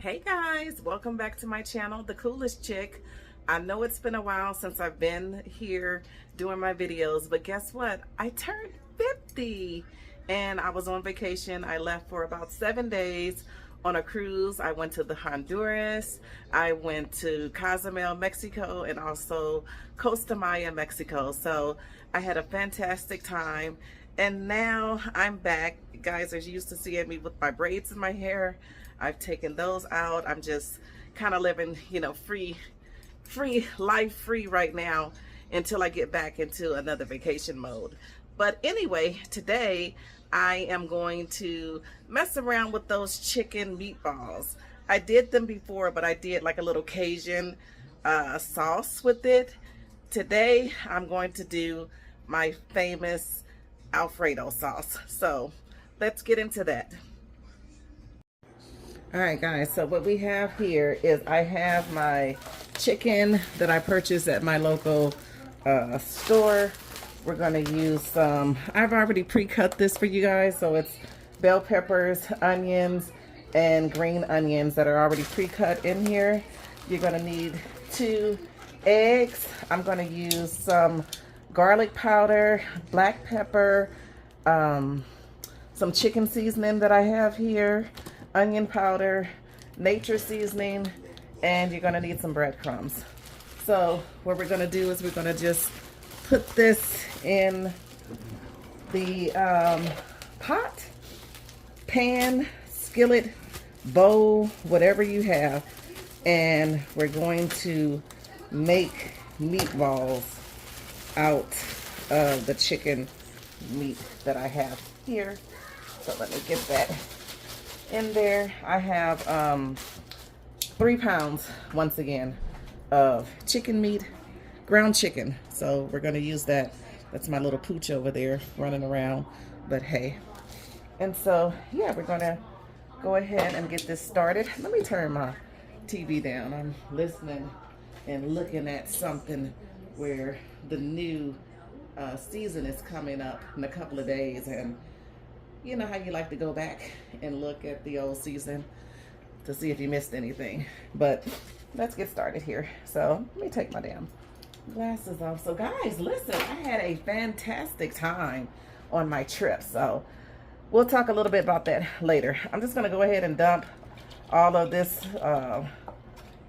Hey guys, welcome back to my channel, The Coolest Chick. I know it's been a while since I've been here doing my videos, but guess what? I turned 50 and I was on vacation. I left for about 7 days on a cruise. I went to the Honduras, I went to Cozumel, Mexico, and also Costa Maya, Mexico. So I had a fantastic time. And now I'm back. Guys are used to seeing me with my braids in my hair. I've taken those out. I'm just kind of living, you know, life free right now until I get back into another vacation mode. But anyway, today I am going to mess around with those chicken meatballs. I did them before, but I did like a little Cajun sauce with it. Today I'm going to do my famous Alfredo sauce. So let's get into that. All right guys, so what we have here is I have my chicken that I purchased at my local store. We're going to use some, I've already pre-cut this for you guys, so it's bell peppers, onions, and green onions that are already pre-cut in here. You're going to need 2 eggs. I'm going to use some garlic powder, black pepper, some chicken seasoning that I have here, onion powder, nature seasoning, and you're going to need some breadcrumbs. So what we're going to do is we're going to just put this in the pot, pan, skillet, bowl, whatever you have, and we're going to make meatballs out of the chicken meat that I have here. So let me get that in there. I have 3 pounds once again of chicken meat, ground chicken. So we're going to use that. That's my little pooch over there running around, but hey. And so yeah, we're going to go ahead and get this started. Let me turn my TV down. I'm listening and looking at something where the new season is coming up in a couple of days, and you know how you like to go back and look at the old season to see if you missed anything. But let's get started here. So let me take my damn glasses off. So guys, listen, I had a fantastic time on my trip. So we'll talk a little bit about that later. I'm just gonna go ahead and dump all of this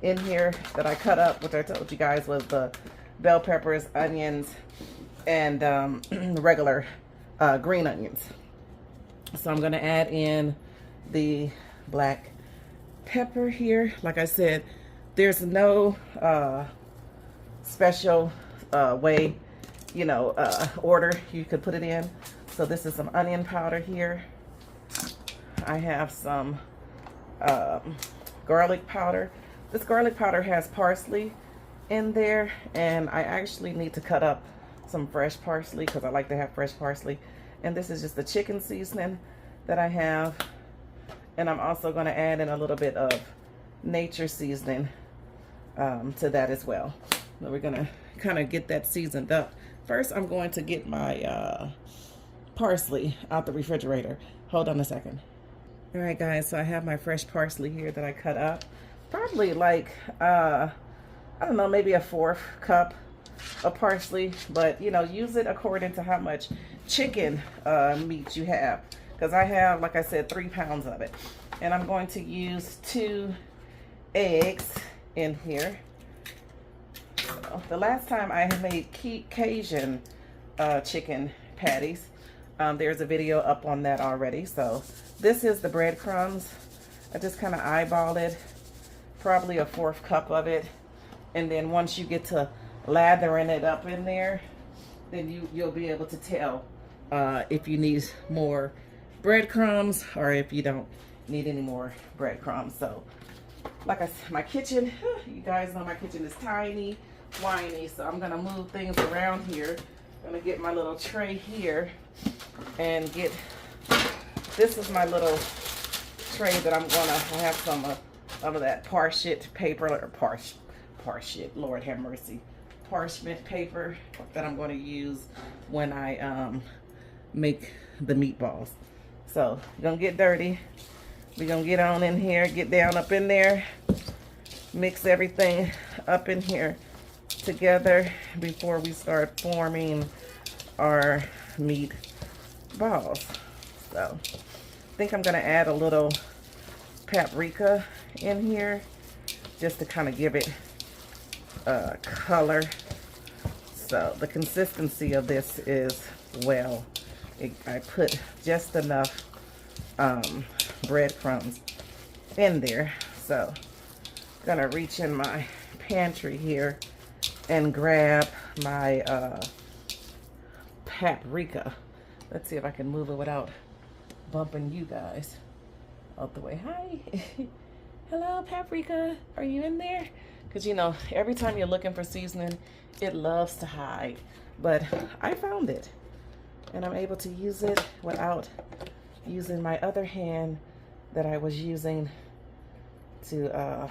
in here that I cut up, which I told you guys was the bell peppers, onions, and regular green onions. So I'm going to add in the black pepper here. Like I said, there's no special way, you know, order you could put it in. So this is some onion powder here. I have some garlic powder. This garlic powder has parsley in there, and I actually need to cut up some fresh parsley because I like to have fresh parsley. And this is just the chicken seasoning that I have. And I'm also going to add in a little bit of nature seasoning to that as well. So we're going to kind of get that seasoned up. First, I'm going to get my parsley out the refrigerator. Hold on a second. All right, guys, so I have my fresh parsley here that I cut up. Probably like, I don't know, maybe a 1/4 cup of parsley, but you know, use it according to how much chicken meat you have, because I have, like I said, 3 pounds of it. And I'm going to use 2 eggs in here. So the last time I had made Cajun chicken patties, there's a video up on that already. So this is the breadcrumbs. I just kind of eyeball it, probably a 1/4 cup of it. And then once you get to lathering it up in there, then you'll be able to tell if you need more breadcrumbs or if you don't need any more breadcrumbs. So like I said, my kitchen, you guys know my kitchen is tiny, whiny, so I'm gonna move things around here. I'm gonna get my little tray here and get, this is my little tray that I'm gonna have some of that parchment paper, or parchment, Lord have mercy, parchment paper that I'm going to use when I make the meatballs. So you're gonna get dirty We're gonna get on in here, get down up in there, mix everything up in here together before we start forming our meat balls. So I think I'm gonna add a little paprika in here just to kind of give it color. So the consistency of this is, well, I put just enough breadcrumbs in there. So I'm gonna reach in my pantry here and grab my paprika. Let's see if I can move it without bumping you guys out the way. Hi. Hello, paprika. Are you in there? Because, you know, every time you're looking for seasoning, it loves to hide. But I found it. And I'm able to use it without using my other hand that I was using to,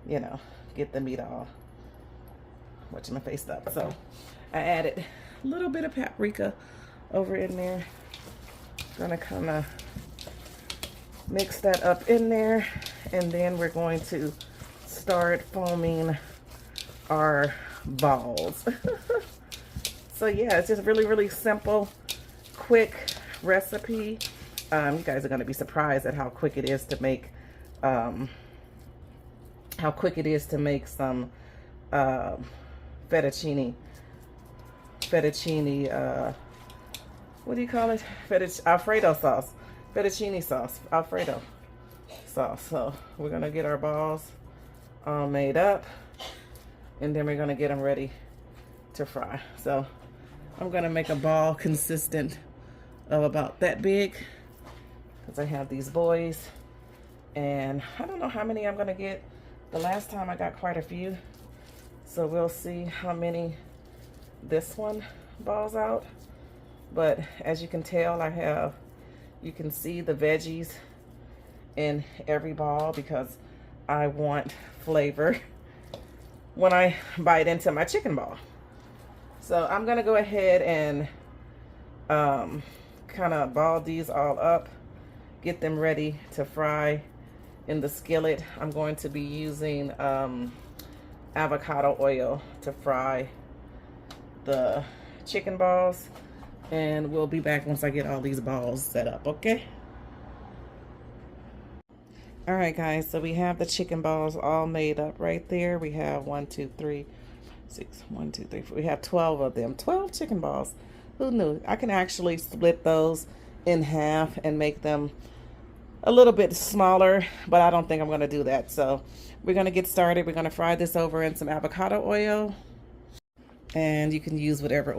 you know, get the meat all whatchamafaced up. So I added a little bit of paprika over in there. Gonna kind of mix that up in there, and then we're going to start foaming our balls. So yeah, it's just really simple, quick recipe. You guys are gonna be surprised at how quick it is to make some fettuccine, what do you call it? Alfredo sauce. Fettuccine sauce. Alfredo sauce. So we're going to get our balls all made up. And then we're going to get them ready to fry. So I'm going to make a ball consistent of about that big. Because I have these boys. And I don't know how many I'm going to get. The last time I got quite a few. So we'll see how many this one balls out. But as you can tell, you can see the veggies in every ball because I want flavor when I bite into my chicken ball. So I'm gonna go ahead and kind of ball these all up, get them ready to fry in the skillet. I'm going to be using avocado oil to fry the chicken balls. And we'll be back once I get all these balls set up, okay? All right, guys, so we have the chicken balls all made up right there. We have 1, 2, 3, 6, 1, 2, 3, 4. We have 12 of them, 12 chicken balls. Who knew? I can actually split those in half and make them a little bit smaller, but I don't think I'm gonna do that. So we're gonna get started. We're gonna fry this over in some avocado oil. And you can use whatever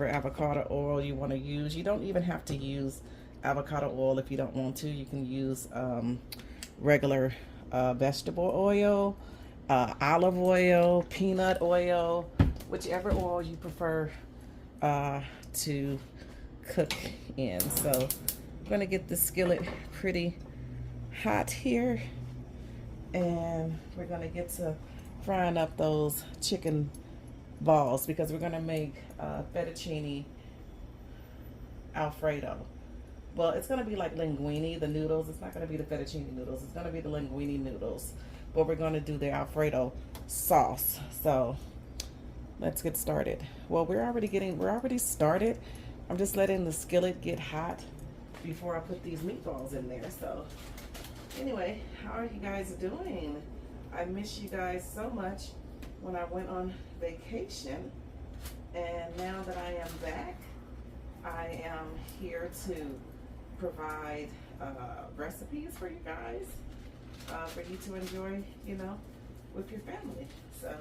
avocado oil you want to use. You don't even have to use avocado oil if you don't want to. You can use regular vegetable oil, olive oil, peanut oil, whichever oil you prefer to cook in. So I'm going to get the skillet pretty hot here. And we're going to get to frying up those chicken balls because we're gonna make fettuccine Alfredo. Well, it's gonna be like linguine, the noodles. It's not gonna be the fettuccine noodles. It's gonna be the linguine noodles. But we're gonna do the Alfredo sauce. So let's get started. Well, we're already started. I'm just letting the skillet get hot before I put these meatballs in there. So anyway, how are you guys doing? I miss you guys so much when I went on vacation, and now that I am back, I am here to provide recipes for you guys, for you to enjoy, you know, with your family. So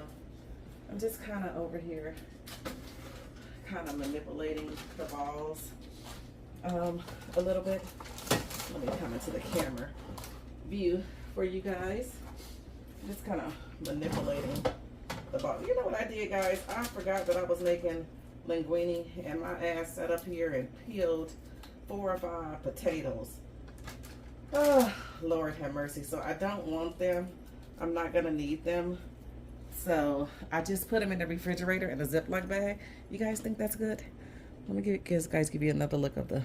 I'm just kind of over here kind of manipulating the balls a little bit. Let me come into the camera view for you guys. Just kind of manipulating the ball. You know what I did, guys? I forgot that I was making linguine, and my ass sat up here and peeled 4 or 5 potatoes. Oh, Lord have mercy. So I don't want them. I'm not gonna need them. So I just put them in the refrigerator in a Ziploc bag. You guys think that's good? Let me give you another look of the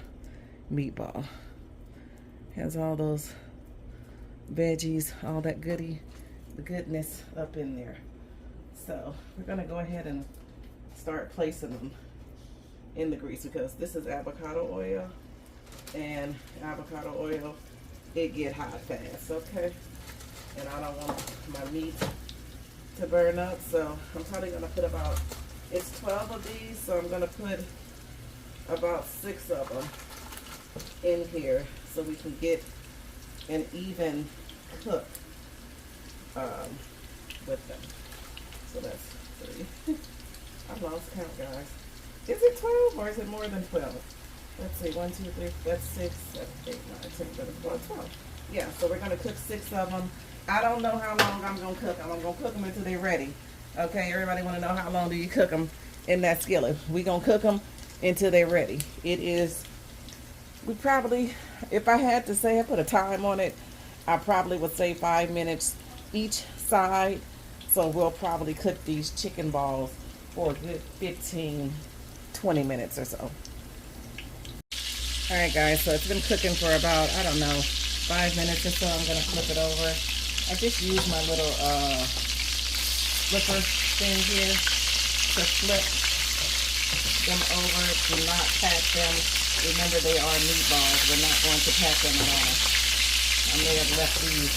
meatball. Has all those veggies, all that the goodness up in there. So we're gonna go ahead and start placing them in the grease, because this is avocado oil, and avocado oil, it get hot fast, okay? And I don't want my meat to burn up, so I'm probably gonna put about, it's 12 of these, so I'm gonna put about 6 of them in here so we can get an even cook with them. So that's 3. I lost count, guys. Is it 12 or is it more than 12? Let's see, 1, 2, 3, that's 6, 7, 8, 9, 10, 11, 12. Yeah, so we're gonna cook 6 of them. I don't know how long I'm gonna cook them. I'm gonna cook them until they're ready. Okay, everybody wanna know how long do you cook them in that skillet? We gonna cook them until they're ready. It is, we probably, if I had to say, I put a time on it, I probably would say 5 minutes each side. So we'll probably cook these chicken balls for a good 15, 20 minutes or so. All right, guys, so it's been cooking for about, I don't know, 5 minutes or so. I'm gonna flip it over. I just use my little flipper thing here to flip them over. Do not pat them. Remember, they are meatballs. We're not going to pat them at all. I may have left these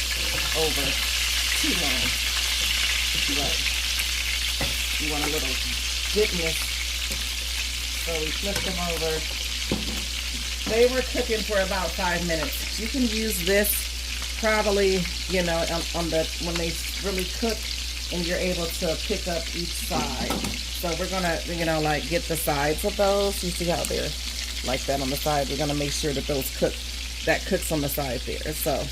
over too long, but you want a little goodness. So we flip them over. They were cooking for about 5 minutes. You can use this probably, you know, on the, when they really cook and you're able to pick up each side. So we're gonna, you know, like get the sides of those. You see how they're like that on the side. We're gonna make sure that those cook, that cooks on the side there. So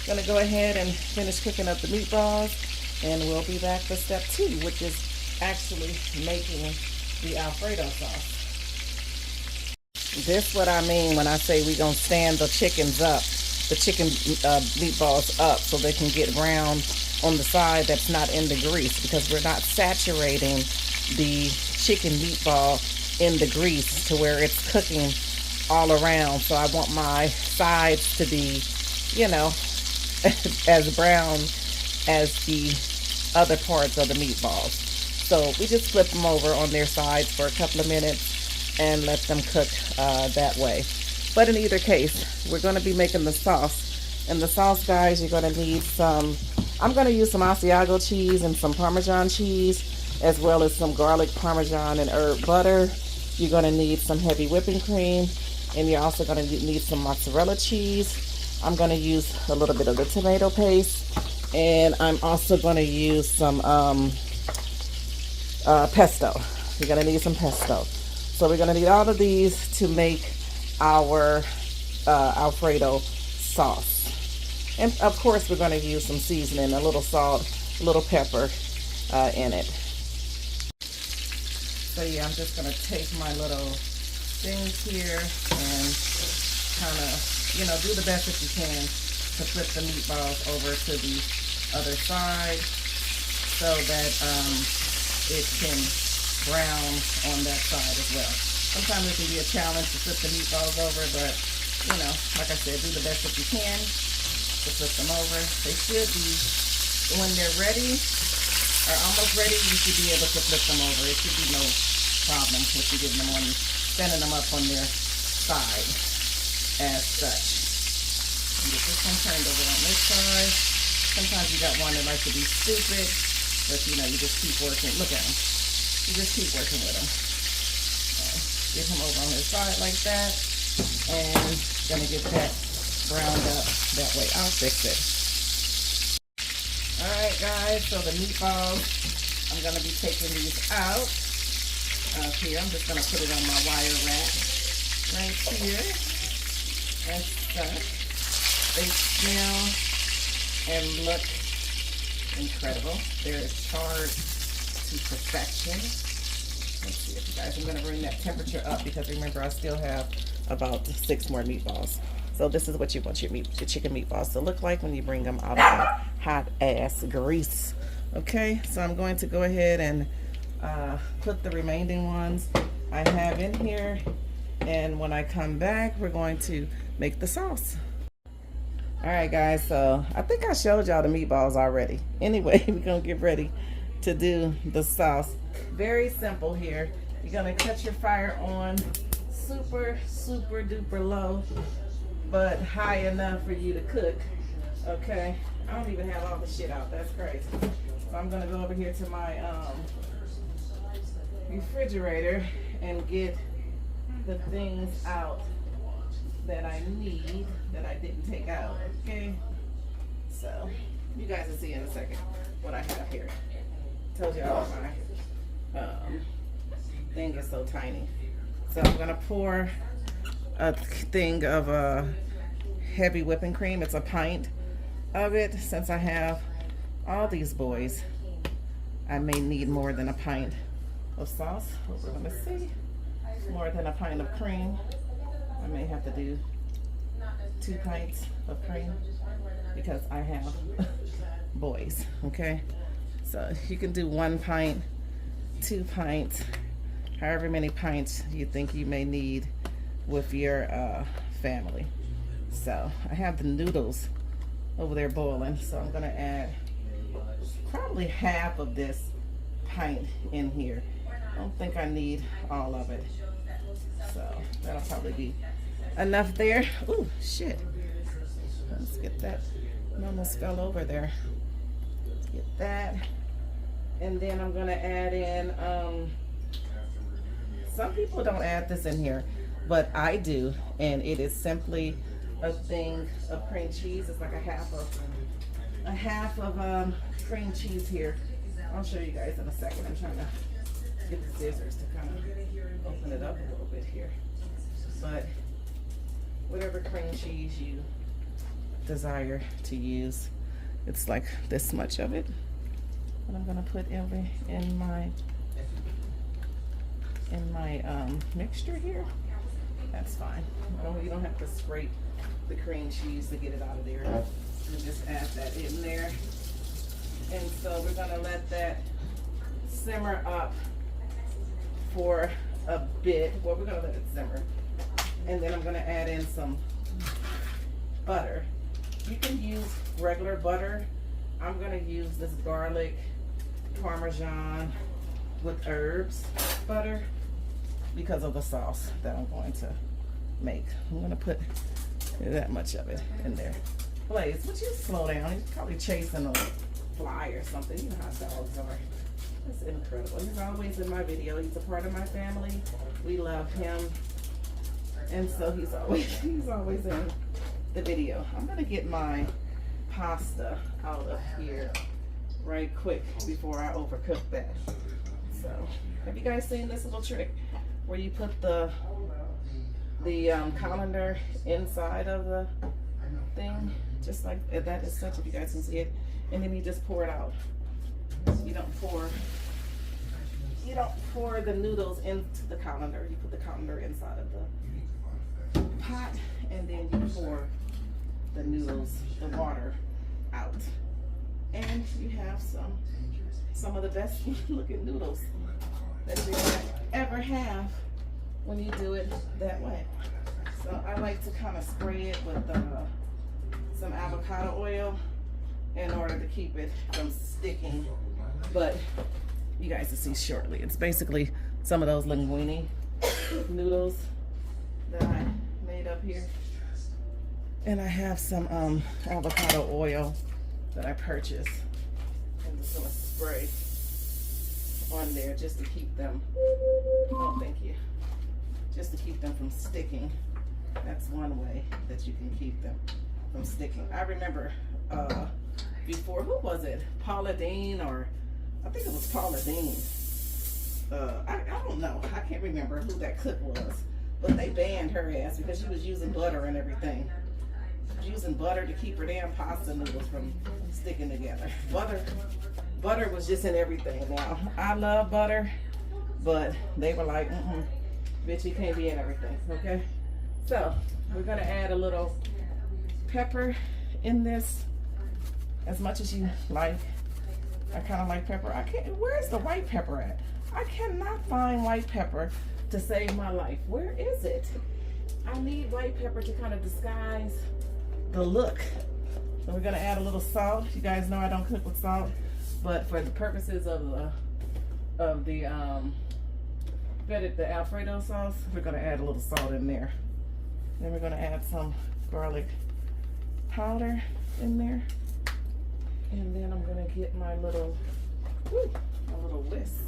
gonna go ahead and finish cooking up the meatballs, and we'll be back for step 2, which is actually making the Alfredo sauce. This what I mean when I say we're gonna stand the chickens up, the chicken meatballs up, so they can get brown on the side that's not in the grease, because we're not saturating the chicken meatball in the grease to where it's cooking all around. So I want my sides to be, you know, as brown as the other parts of the meatballs. So we just flip them over on their sides for a couple of minutes and let them cook that way. But in either case, we're going to be making the sauce. And the sauce, guys, you're going to need some, I'm going to use some Asiago cheese and some Parmesan cheese, as well as some garlic Parmesan and herb butter. You're going to need some heavy whipping cream, and you're also going to need some mozzarella cheese. I'm going to use a little bit of the tomato paste, and I'm also going to use some pesto. You're going to need some pesto. So we're going to need all of these to make our Alfredo sauce. And of course, we're going to use some seasoning, a little salt, a little pepper in it. So yeah, I'm just going to take my little things here and kind of, you know, do the best that you can to flip the meatballs over to the other side so that it can brown on that side as well. Sometimes it can be a challenge to flip the meatballs over, but you know, like I said, do the best that you can to flip them over. They should be, when they're ready or almost ready, you should be able to flip them over. It should be no problem with you getting them on, standing them up on their side as such. And get this one turned over on this side. Sometimes you got one that likes to be stupid, but you know, you just keep working. Look at them. You just keep working with them. Get him over on his side like that, and gonna get that browned up that way. I'll fix it. All right, guys. So the meatballs, I'm gonna be taking these out here. I'm just gonna put it on my wire rack right here. And such. They smell and look incredible. They're charred to perfection. Let's see if you guys, I'm going to bring that temperature up because remember I still have about 6 more meatballs. So this is what you want your chicken meatballs to look like when you bring them out of the hot ass grease. Okay, so I'm going to go ahead and put the remaining ones I have in here, and when I come back we're going to make the sauce. All right, guys, so I think I showed y'all the meatballs already. Anyway, we're gonna get ready to do the sauce. Very simple here. You're gonna cut your fire on super duper low, but high enough for you to cook. Okay, I don't even have all the shit out. That's crazy. So I'm gonna go over here to my refrigerator and get the things out that I need that I didn't take out. Okay, so you guys will see in a second what I have here. Told y'all my thing is so tiny. So I'm gonna pour a thing of heavy whipping cream. It's a pint of it. Since I have all these boys, I may need more than a pint of sauce. What we're gonna see, more than a pint of cream. I may have to do 2 pints of cream because I have boys. Okay, so you can do 1 pint, 2 pints, however many pints you think you may need with your family. So I have the noodles over there boiling, so I'm gonna add probably half of this pint in here. I don't think I need all of it, so that'll probably be enough there. Ooh, shit. Let's get that. It almost fell over there. Let's get that. And then I'm gonna add in, some people don't add this in here, but I do, and it is simply a thing of cream cheese. It's like a half of cream cheese here. I'll show you guys in a second. I'm trying to get the scissors to kind of open it up a little bit here. But whatever cream cheese you desire to use, it's like this much of it. And I'm gonna put in my mixture here. That's fine. You don't have to scrape the cream cheese to get it out of there. You just add that in there. And so we're gonna let that simmer up for a bit. Well, we're gonna let it simmer. And then I'm gonna add in some butter. You can use regular butter. I'm gonna use this garlic Parmesan with herbs butter because of the sauce that I'm going to make. I'm gonna put that much of it in there. Blaze, would you slow down? He's probably chasing a fly or something. You know how dogs are. That's incredible. He's always in my video. He's a part of my family. We love him. And so he's always in the video. I'm gonna get my pasta out of here right quick before I overcook that. So, have you guys seen this little trick where you put the colander inside of the thing, just like that is such, if you guys can see it, and then you just pour it out. You don't pour the noodles into the colander. You put the colander inside of the pot, and then you pour the noodles, the water out, and you have some of the best looking noodles that you ever have when you do it that way. So I like to kind of spray it with some avocado oil in order to keep it from sticking, but you guys will see shortly. It's basically some of those linguine noodles that I made up here. And I have some avocado oil that I purchased. I'm just gonna spray on there just to keep them, oh thank you, just to keep them from sticking. That's one way that you can keep them from sticking. I remember before, who was it? Paula Deen, or I think it was Paula Deen. I don't know. I can't remember who that cook was, but they banned her ass because she was using butter and everything. Using butter to keep her damn pasta noodles from sticking together. Butter was just in everything. Now, I love butter, but they were like, bitch, you can't be in everything, okay? So, we're gonna add a little pepper in this, as much as you like. I kind of like pepper. Where's the white pepper at? I cannot find white pepper to save my life. Where is it? I need white pepper to kind of disguise the look So we're gonna add a little salt. You guys know I don't cook with salt, but for the purposes of the Alfredo sauce, we're gonna add a little salt in there. Then we're gonna add some garlic powder in there, and then I'm gonna get my little whisk,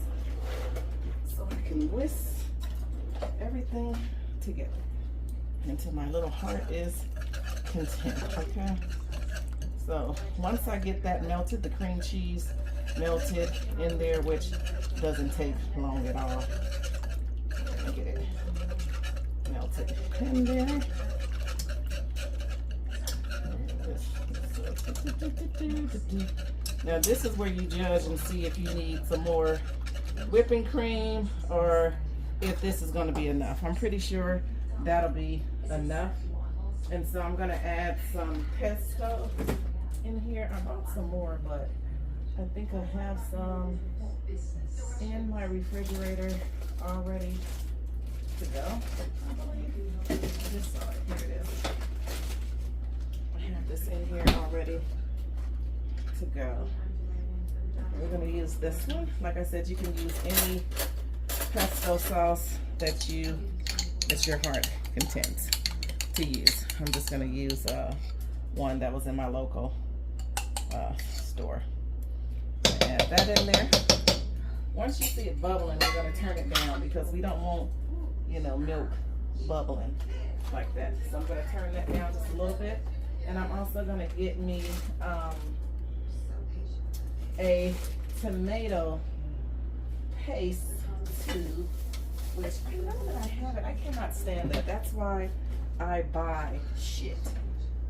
so I can whisk everything together until my little heart is content. Okay. So once I get that melted, the cream cheese melted in there, which doesn't take long at all. Let me get it melted in there. Now this is where you judge and see if you need some more whipping cream or if this is going to be enough. I'm pretty sure that'll be enough. And so I'm going to add some pesto in here. I bought some more, but I think I have some in my refrigerator already to go. This side, here it is. I have this in here already to go. We're going to use this one. Like I said, you can use any pesto sauce that your heart contents to use. I'm just going to use one that was in my local store. Add that in there. Once you see it bubbling, we're going to turn it down because we don't want, milk bubbling like that. So I'm going to turn that down just a little bit. And I'm also going to get me a tomato paste tube, which I know that I have it. I cannot stand that. That's why I buy shit,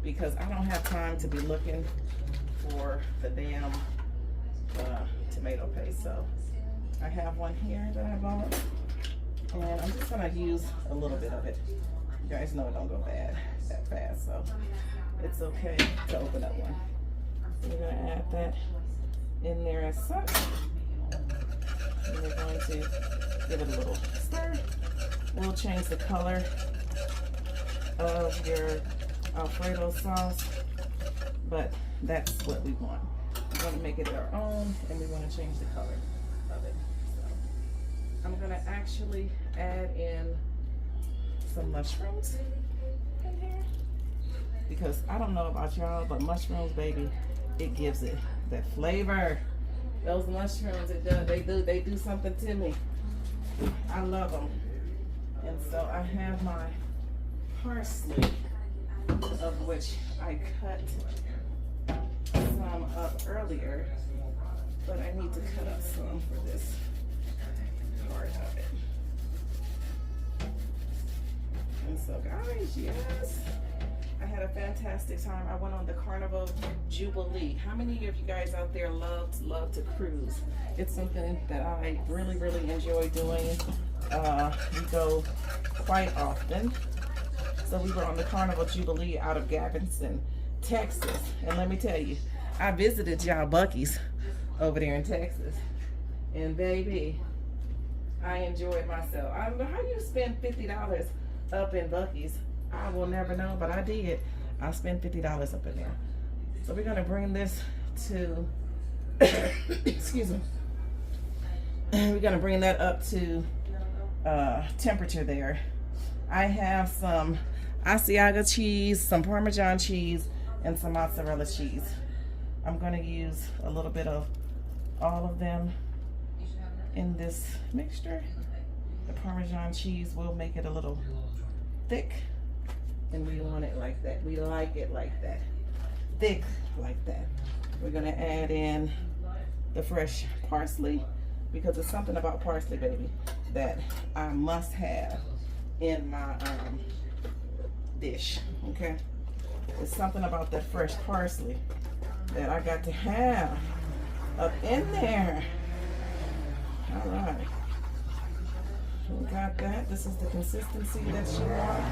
because I don't have time to be looking for the damn tomato paste. So I have one here that I bought, and I'm just gonna use a little bit of it. You guys know it don't go bad that fast, so it's okay to open up one. So we're gonna add that in there as such. And we're going to give it a little stir. We'll change the color of your Alfredo sauce, but that's what we want. We want to make it our own, and we want to change the color of it. So I'm going to actually add in some mushrooms in here, because I don't know about y'all, but mushrooms, baby, it gives it that flavor. Those mushrooms, they do something to me. I love them. And so I have my parsley, of which I cut some up earlier, but I need to cut up some for this part of it. And so guys, yes, I had a fantastic time. I went on the Carnival Jubilee. How many of you guys out there love to cruise? It's something that I really enjoy doing. We go quite often. So we were on the Carnival Jubilee out of Galveston, Texas. And let me tell you, I visited y'all Buc-ee's over there in Texas. And baby, I enjoyed myself. I don't know how you spend $50 up in Buc-ee's. I will never know, but I did. I spent $50 up in there. So we're gonna bring this to, excuse me. We're gonna bring that up to temperature there. I have some Asiago cheese, some Parmesan cheese, and some mozzarella cheese. I'm gonna use a little bit of all of them in this mixture. The Parmesan cheese will make it a little thick. And we want it like that. We like it like that. Thick like that. We're gonna add in the fresh parsley, because it's something about parsley, baby, that I must have in my dish, okay? It's something about that fresh parsley that I got to have up in there. All right. We got that. This is the consistency that you want.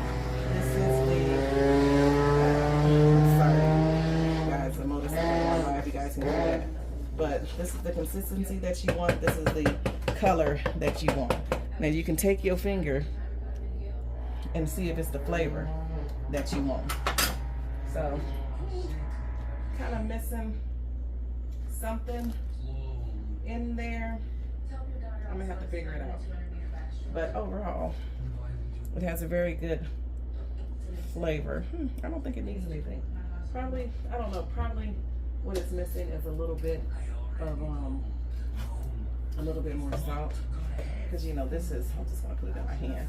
This is the, sorry guys, the motorcycle on live, you guys can hear that. But this is the consistency that you want. This is the color that you want. Now you can take your finger and see if it's the flavor that you want. So kind of missing something in there. I'm gonna have to figure it out. But overall, it has a very good flavor. I don't think it needs anything. Probably, I don't know, probably what it's missing is a little bit of, a little bit more salt. Because, you know, this is, I'm just gonna put it in my hand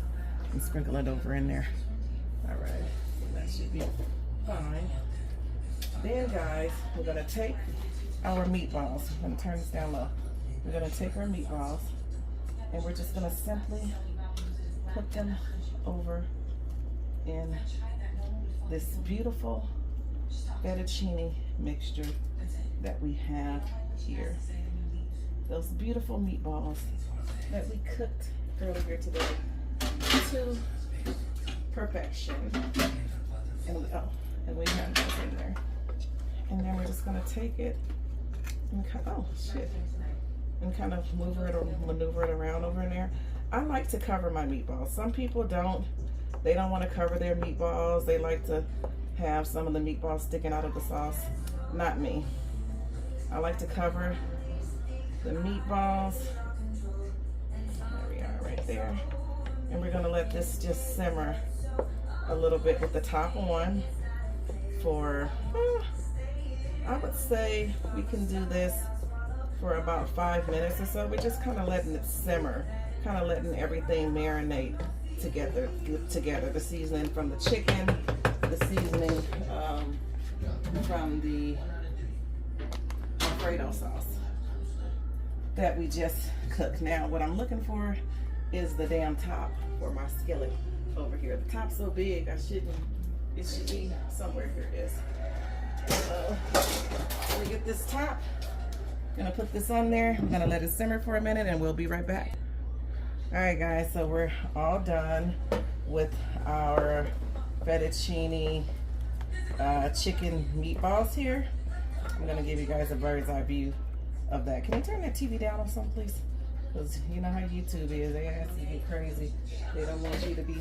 and sprinkle it over in there. All right, so that should be fine. Then, guys, we're gonna take our meatballs. I'm gonna turn this down low. We're gonna take our meatballs and we're just gonna simply put them over in this beautiful fettuccine mixture that we have here. Those beautiful meatballs that we cooked earlier today to perfection. And we have those in there. And then we're just gonna take it and and kind of maneuver it around over in there. I like to cover my meatballs. Some people don't. They don't want to cover their meatballs. They like to have some of the meatballs sticking out of the sauce. Not me. I like to cover the meatballs. There we are, right there. And we're gonna let this just simmer a little bit with the top on for, I would say we can do this for about 5 minutes or so. We're just kind of letting it simmer, kind of letting everything marinate together. The seasoning from the chicken, the seasoning from the Alfredo sauce that we just cooked. Now, what I'm looking for is the damn top for my skillet over here. The top's so big, it should be somewhere. Here it is. So, let me get this top. I'm gonna put this on there. I'm gonna let it simmer for a minute and we'll be right back. All right, guys, so we're all done with our fettuccine chicken meatballs here. I'm gonna give you guys a bird's eye view of that. Can you turn that TV down or something, please? Because you know how YouTube is. They ask you to be crazy. They don't want you to be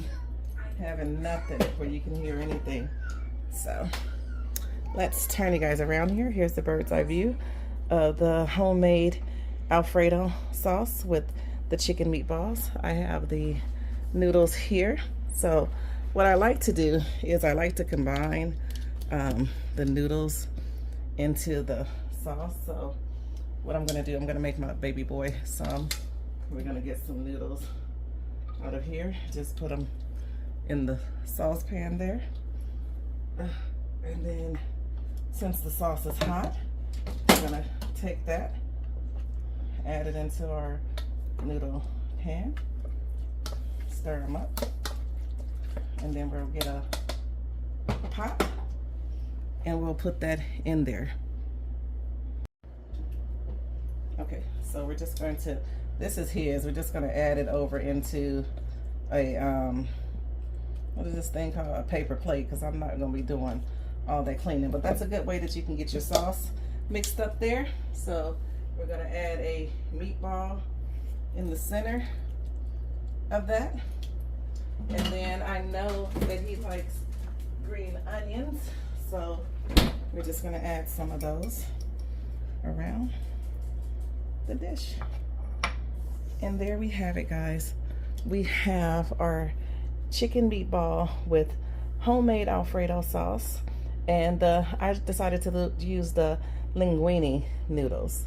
having nothing where you can hear anything. So let's turn you guys around here. Here's the bird's eye view of the homemade Alfredo sauce with the chicken meatballs. I have the noodles here. So what I like to do is I like to combine the noodles into the sauce. So what I'm gonna do, I'm gonna make my baby boy some. We're gonna get some noodles out of here. Just put them in the saucepan there. And then since the sauce is hot, we're gonna take that, add it into our noodle pan, stir them up, and then we'll get a pot and we'll put that in there. Okay, so we're just going to, this is his, we're just going to add it over into a, what is this thing called? A paper plate, because I'm not going to be doing all that cleaning, but that's a good way that you can get your sauce mixed up there. So we're going to add a meatball in the center of that. And then I know that he likes green onions, so we're just going to add some of those around the dish. And there we have it, guys. We have our chicken meatball with homemade Alfredo sauce, and I decided to use the linguine noodles.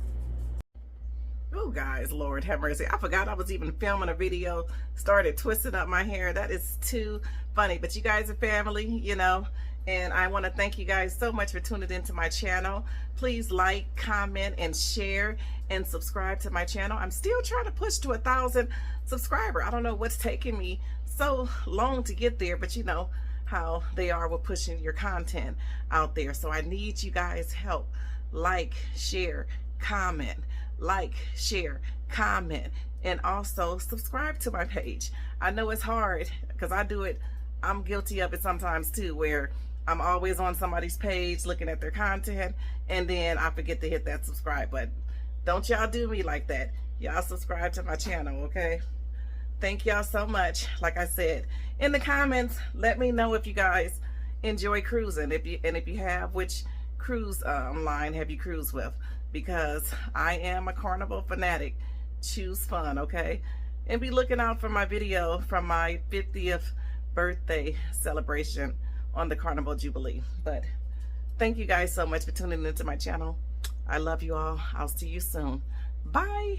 Oh, guys, Lord have mercy. I forgot I was even filming a video, started twisting up my hair. That is too funny, but you guys are family, you know, and I want to thank you guys so much for tuning into my channel. Please like, comment, and share, and subscribe to my channel. I'm still trying to push to 1,000 subscribers. I don't know what's taking me so long to get there, but you know how they are with pushing your content out there. So I need you guys' help. Like, share, comment. Like, share, comment, and also subscribe to my page. I know it's hard because I do it. I'm guilty of it sometimes too, where I'm always on somebody's page looking at their content and then I forget to hit that subscribe button. Don't y'all do me like that. Y'all subscribe to my channel, okay? Thank y'all so much. Like I said, in the comments, let me know if you guys enjoy cruising. If you have, which cruise line have you cruised with, because I am a Carnival fanatic. Choose fun, okay? And be looking out for my video from my 50th birthday celebration on the Carnival Jubilee. But thank you guys so much for tuning into my channel. I love you all. I'll see you soon. Bye.